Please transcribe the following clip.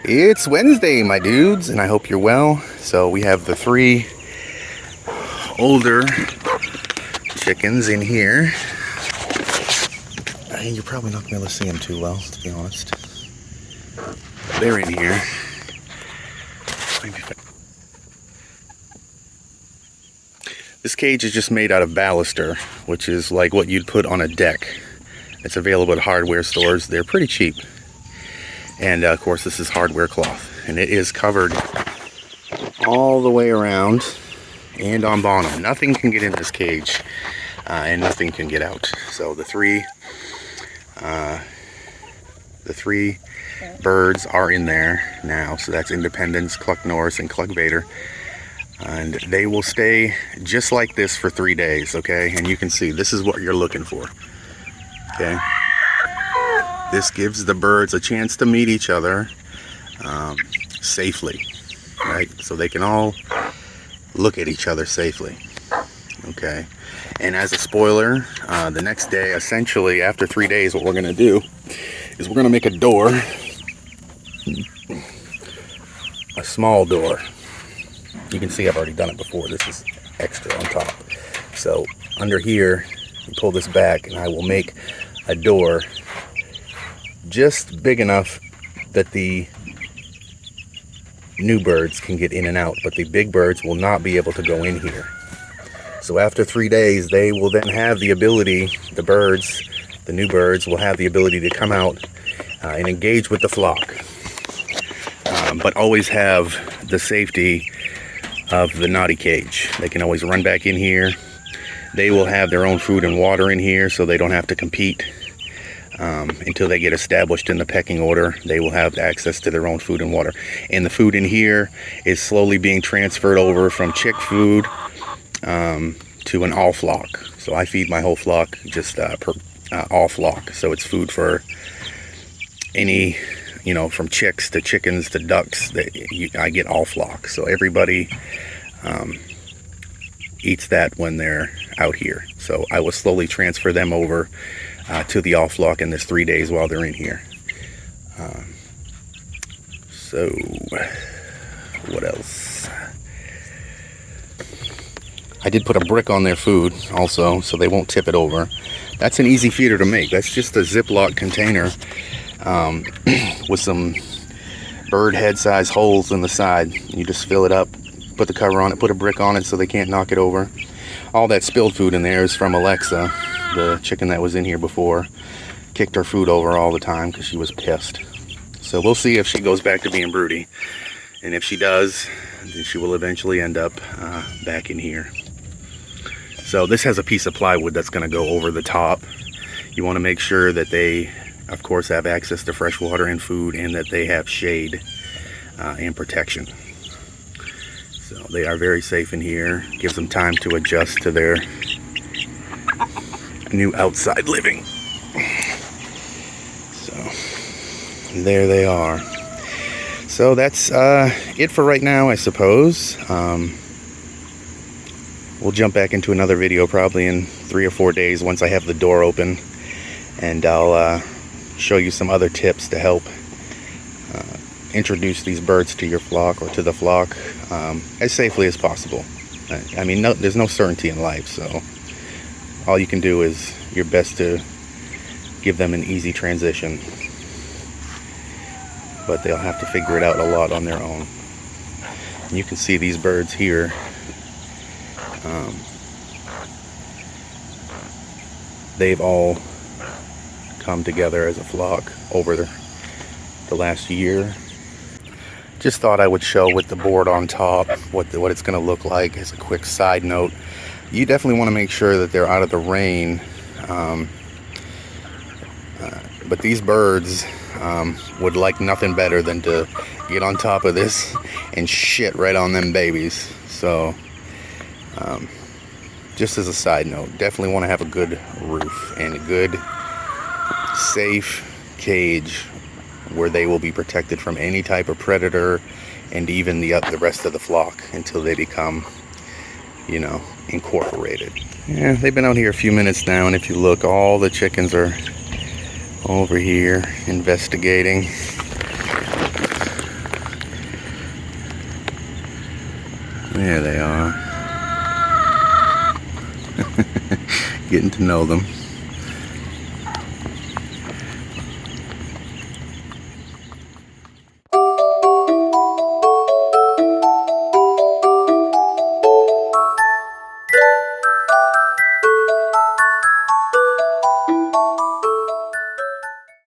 It's Wednesday, my dudes, and I hope you're well. So we have the 3 older chickens in here. And you're probably not going to be able to see them too well, to be honest. But they're in here. This cage is just made out of baluster, which is like what you'd put on a deck. It's available at hardware stores. They're pretty cheap. And of course, this is hardware cloth, and it is covered all the way around and on bottom. Nothing can get in this cage, and nothing can get out. So the three birds are in there now. So that's Independence, Cluck Norris, and Cluck Vader, and they will stay just like this for 3 days. Okay, and you can see this is what you're looking for. Okay. This gives the birds a chance to meet each other safely, right? So they can all look at each other safely, okay? And as a spoiler, the next day, essentially after 3 days, what we're gonna do is we're gonna make a door, a small door. You can see I've already done it before. This is extra on top. So under here, you pull this back and I will make a door just big enough that the new birds can get in and out, but the big birds will not be able to go in here. So after 3 days, they will then have the ability, the new birds will have the ability to come out and engage with the flock, but always have the safety of the naughty cage. They can always run back in here. They will have their own food and water in here, so they don't have to compete. Until they get established in the pecking order, they will have access to their own food and water. And the food in here is slowly being transferred over from chick food to an all flock. So I feed my whole flock just all flock. So it's food for any, from chicks to chickens to ducks. I get all flock. So everybody eats that when they're out here. So I will slowly transfer them over to the all flock in this 3 days while they're in here. So what else? I did put a brick on their food also, so they won't tip it over. That's an easy feeder to make. That's just a Ziploc container with some bird head size holes in the side. You just fill it up, put the cover on it, put a brick on it so they can't knock it over. All that spilled food in there is from Alexa, the chicken that was in here before. Kicked her food over all the time because she was pissed. So we'll see if she goes back to being broody. And if she does, then she will eventually end up back in here. So this has a piece of plywood that's going to go over the top. You want to make sure that they, of course, have access to fresh water and food, and that they have shade and protection. So they are very safe in here. Gives them time to adjust to their new outside living. So there they are. So that's it for right now, I suppose. We'll jump back into another video probably in 3 or 4 days once I have the door open, and I'll show you some other tips to help introduce these birds to your flock or to the flock as safely as possible. I mean, there's no certainty in life, so all you can do is your best to give them an easy transition. But they'll have to figure it out a lot on their own. And you can see these birds here. They've all come together as a flock over the last year. Just thought I would show with the board on top what it's going to look like as a quick side note. You definitely want to make sure that they're out of the rain. But these birds would like nothing better than to get on top of this and shit right on them babies. So just as a side note, definitely want to have a good roof and a good safe cage where they will be protected from any type of predator, and even the rest of the flock until they become, incorporated. Yeah, they've been out here a few minutes now, and if you look, all the chickens are over here investigating. There they are. Getting to know them.